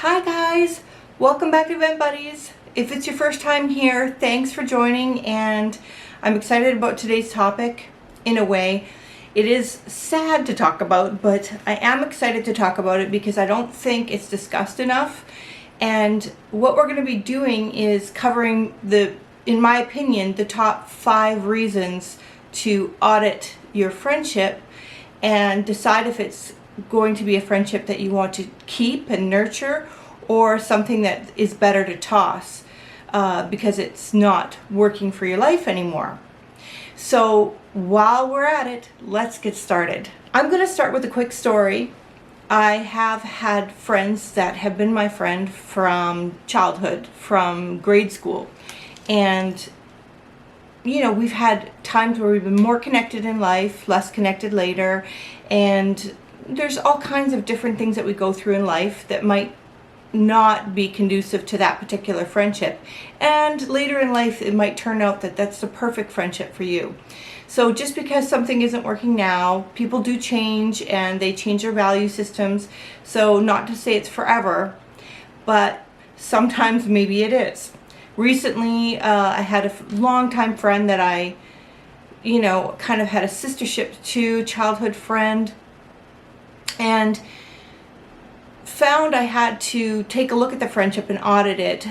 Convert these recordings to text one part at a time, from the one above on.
Hi guys, welcome back to Vent Buddies. If it's your first time here, thanks for joining, and I'm excited about today's topic. In a way, it is sad to talk about, but I am excited to talk about it because I don't think it's discussed enough. And what we're going to be doing is covering in my opinion, the top 5 reasons to audit your friendship and decide if it's going to be a friendship that you want to keep and nurture, or something that is better to toss because it's not working for your life anymore. So while we're at it, let's get started. I'm going to start with a quick story. I have had friends that have been my friend from childhood, from grade school, and we've had times where we've been more connected in life, less connected later, and there's all kinds of different things that we go through in life that might not be conducive to that particular friendship. And later in life, it might turn out that that's the perfect friendship for you. So just because something isn't working now, people do change and they change their value systems. So not to say it's forever, but sometimes maybe it is. Recently, I had a longtime friend that I, kind of had a sistership to, childhood friend, and found I had to take a look at the friendship and audit it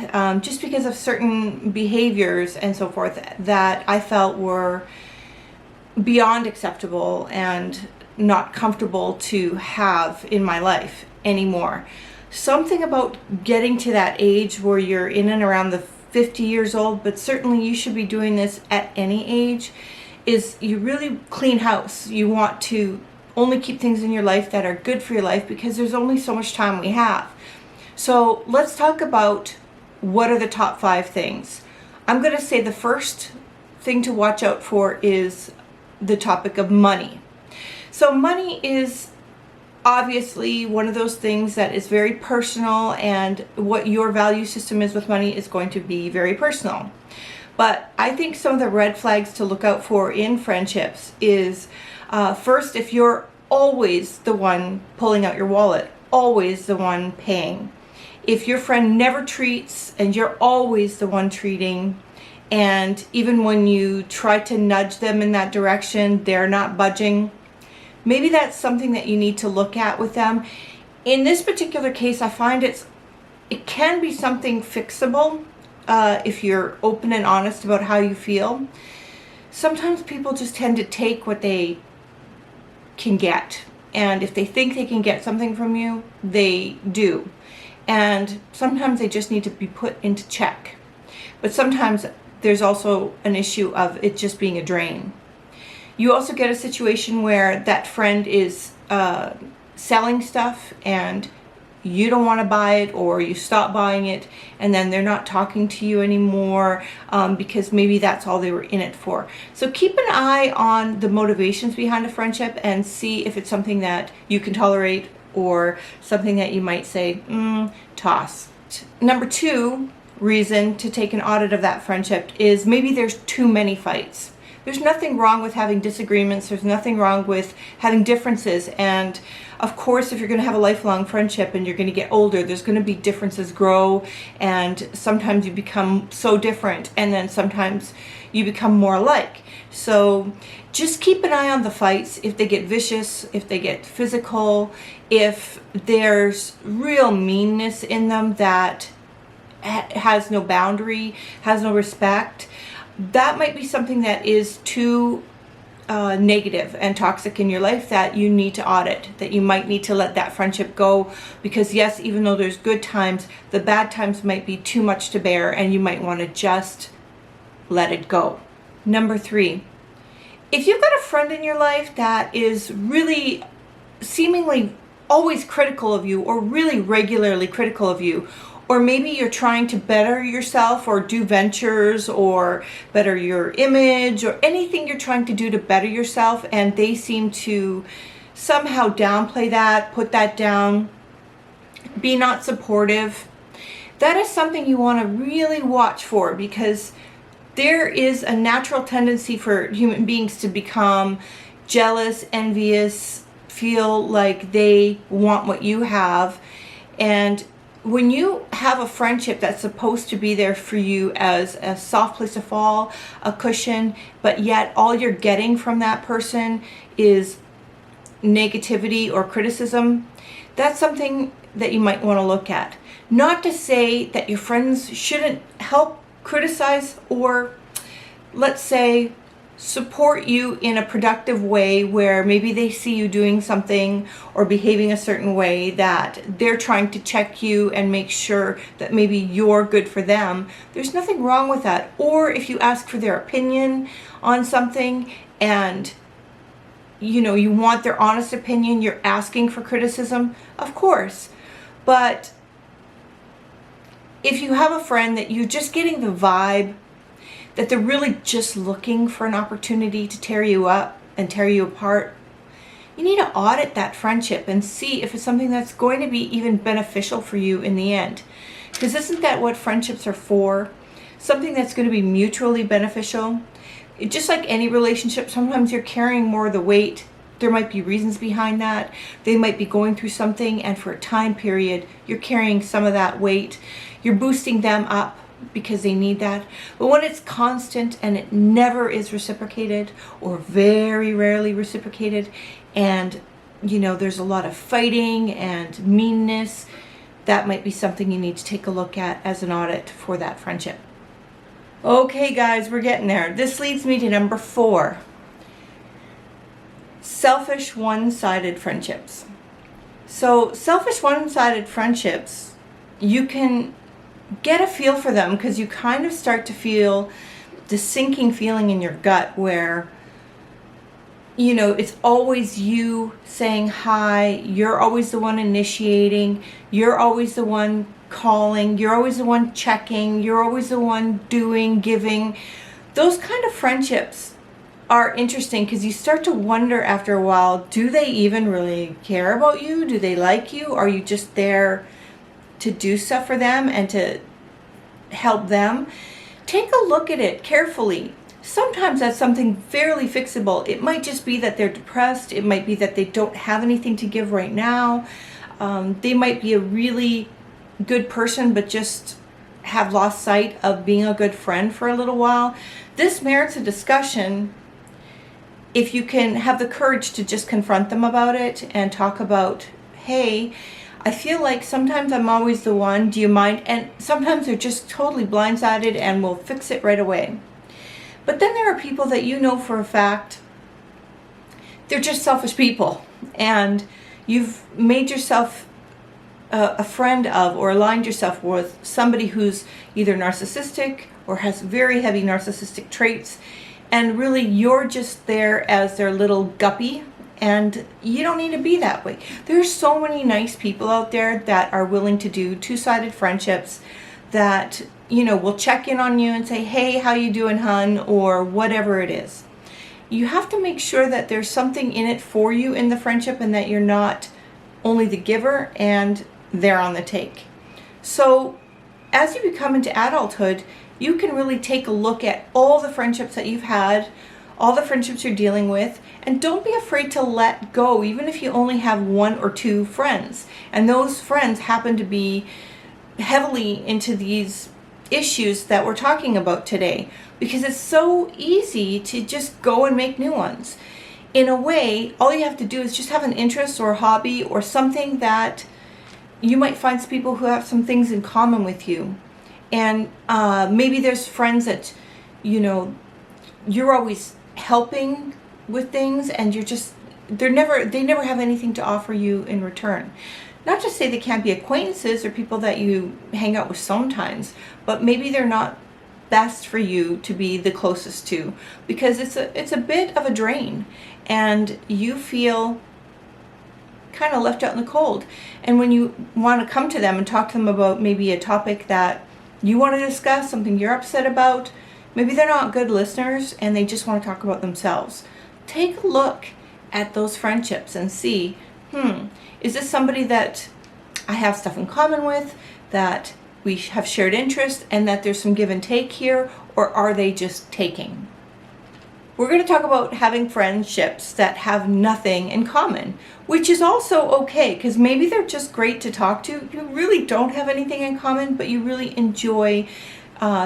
just because of certain behaviors and so forth that I felt were beyond acceptable and not comfortable to have in my life anymore. Something about getting to that age where you're in and around the 50 years old, but certainly you should be doing this at any age, is you really clean house. You want to only keep things in your life that are good for your life because there's only so much time we have. So let's talk about what are the top 5 things. I'm going to say the first thing to watch out for is the topic of money. So money is obviously one of those things that is very personal, and what your value system is with money is going to be very personal. But I think some of the red flags to look out for in friendships is first, if you're always the one pulling out your wallet, always the one paying. If your friend never treats and you're always the one treating, and even when you try to nudge them in that direction, they're not budging, maybe that's something that you need to look at with them. In this particular case, I find it can be something fixable if you're open and honest about how you feel. Sometimes people just tend to take what they can get, and if they think they can get something from you, they do. And sometimes they just need to be put into check. But sometimes there's also an issue of it just being a drain. You also get a situation where that friend is selling stuff and you don't want to buy it, or you stop buying it and then they're not talking to you anymore because maybe that's all they were in it for. So keep an eye on the motivations behind a friendship and see if it's something that you can tolerate or something that you might say, toss. Number 2 reason to take an audit of that friendship is maybe there's too many fights. There's nothing wrong with having disagreements. There's nothing wrong with having differences. And of course, if you're going to have a lifelong friendship and you're going to get older, there's going to be differences grow. And sometimes you become so different, and then sometimes you become more alike. So just keep an eye on the fights. If they get vicious, if they get physical, if there's real meanness in them that has no boundary, has no respect, that might be something that is too negative and toxic in your life that you need to audit, that you might need to let that friendship go, because yes, even though there's good times, the bad times might be too much to bear and you might want to just let it go. Number 3, if you've got a friend in your life that is really seemingly always critical of you, or really regularly critical of you, or maybe you're trying to better yourself or do ventures or better your image, or anything you're trying to do to better yourself, and they seem to somehow downplay that, put that down, be not supportive, that is something you want to really watch for, because there is a natural tendency for human beings to become jealous, envious, feel like they want what you have, and when you have a friendship that's supposed to be there for you as a soft place to fall, a cushion, but yet all you're getting from that person is negativity or criticism, that's something that you might want to look at. Not to say that your friends shouldn't help criticize or, let's say, support you in a productive way where maybe they see you doing something or behaving a certain way that they're trying to check you and make sure that maybe you're good for them. There's nothing wrong with that. Or if you ask for their opinion on something and you want their honest opinion, you're asking for criticism, of course. But if you have a friend that you're just getting the vibe that they're really just looking for an opportunity to tear you up and tear you apart, you need to audit that friendship and see if it's something that's going to be even beneficial for you in the end. Because isn't that what friendships are for? Something that's going to be mutually beneficial. Just like any relationship, sometimes you're carrying more of the weight. There might be reasons behind that. They might be going through something, and for a time period, you're carrying some of that weight. You're boosting them up because they need that. But when it's constant and it never is reciprocated, or very rarely reciprocated, and there's a lot of fighting and meanness, that might be something you need to take a look at as an audit for that friendship. Okay guys, we're getting there. This leads me to number 4. Selfish one-sided friendships. So selfish one-sided friendships, you can get a feel for them because you kind of start to feel the sinking feeling in your gut where it's always you saying hi, you're always the one initiating, you're always the one calling, you're always the one checking, you're always the one doing, giving. Those kind of friendships are interesting because you start to wonder after a while, do they even really care about you? Do they like you? Are you just there to do stuff for them and to help them? Take a look at it carefully. Sometimes that's something fairly fixable. It might just be that they're depressed. It might be that they don't have anything to give right now. They might be a really good person but just have lost sight of being a good friend for a little while. This merits a discussion if you can have the courage to just confront them about it and talk about, hey, I feel like sometimes I'm always the one, do you mind? And sometimes they're just totally blindsided and will fix it right away. But then there are people that for a fact, they're just selfish people. And you've made yourself a friend of or aligned yourself with somebody who's either narcissistic or has very heavy narcissistic traits. And really you're just there as their little guppy. And you don't need to be that way. There's so many nice people out there that are willing to do two-sided friendships that, will check in on you and say, hey, how you doing, hun? Or whatever it is. You have to make sure that there's something in it for you in the friendship and that you're not only the giver and they're on the take. So as you become into adulthood, you can really take a look at all the friendships that you've had, all the friendships you're dealing with, and don't be afraid to let go, even if you only have 1 or 2 friends. And those friends happen to be heavily into these issues that we're talking about today, because it's so easy to just go and make new ones. In a way, all you have to do is just have an interest or a hobby or something that you might find some people who have some things in common with you. And maybe there's friends that, you're always helping with things and they never have anything to offer you in return. Not to say they can't be acquaintances or people that you hang out with sometimes, but maybe they're not best for you to be the closest to, because it's a bit of a drain and you feel kind of left out in the cold. And when you want to come to them and talk to them about maybe a topic that you want to discuss, something you're upset about, maybe they're not good listeners and they just want to talk about themselves. Take a look at those friendships and see, is this somebody that I have stuff in common with, that we have shared interests, and that there's some give and take here, or are they just taking? We're going to talk about having friendships that have nothing in common, which is also okay, because maybe they're just great to talk to. You really don't have anything in common, but you really enjoy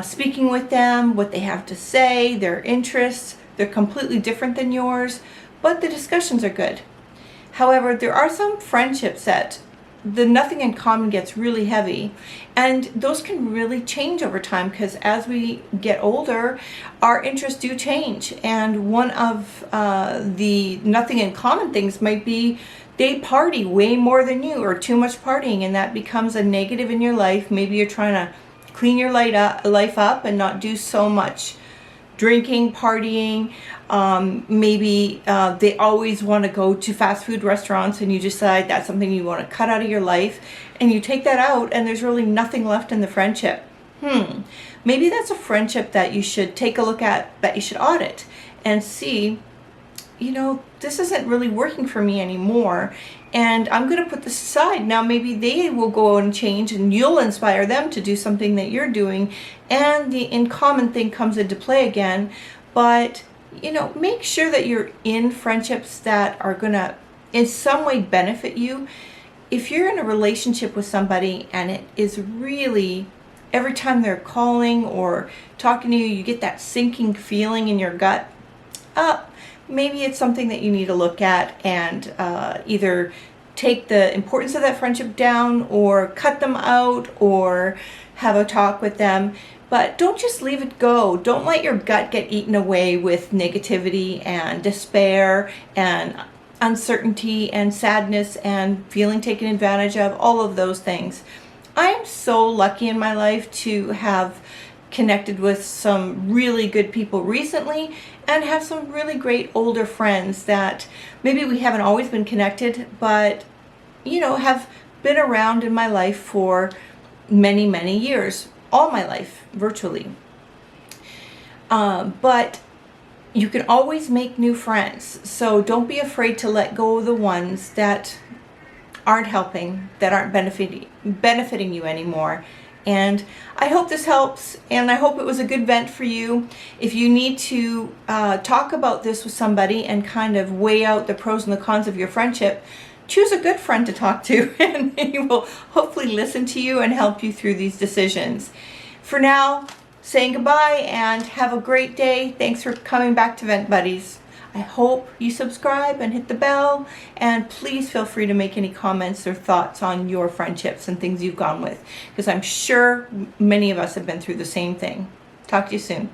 speaking with them, what they have to say, their interests. They're completely different than yours, but the discussions are good. However, there are some friendships that the nothing in common gets really heavy, and those can really change over time, because as we get older, our interests do change. And one of the nothing in common things might be they party way more than you, or too much partying, and that becomes a negative in your life. Maybe you're trying to clean your life up and not do so much drinking, partying. Maybe they always want to go to fast food restaurants, and you decide that's something you want to cut out of your life, and you take that out, and there's really nothing left in the friendship. Maybe that's a friendship that you should take a look at, that you should audit and see, this isn't really working for me anymore, and I'm going to put this aside. Now maybe they will go and change, and you'll inspire them to do something that you're doing, and the in common thing comes into play again. But make sure that you're in friendships that are going to in some way benefit you. If you're in a relationship with somebody and it is really, every time they're calling or talking to you, you get that sinking feeling in your gut, maybe it's something that you need to look at and either take the importance of that friendship down, or cut them out, or have a talk with them. But don't just leave it go. Don't let your gut get eaten away with negativity and despair and uncertainty and sadness and feeling taken advantage of, all of those things. I am so lucky in my life to have connected with some really good people recently, and have some really great older friends that maybe we haven't always been connected, but have been around in my life for many, many years, all my life, virtually. But you can always make new friends, so don't be afraid to let go of the ones that aren't helping, that aren't benefiting you anymore. And I hope this helps, and I hope it was a good vent for you. If you need to talk about this with somebody and kind of weigh out the pros and the cons of your friendship, choose a good friend to talk to, and he will hopefully listen to you and help you through these decisions. For now, saying goodbye and have a great day. Thanks for coming back to Vent Buddies. I hope you subscribe and hit the bell, and please feel free to make any comments or thoughts on your friendships and things you've gone with, because I'm sure many of us have been through the same thing. Talk to you soon.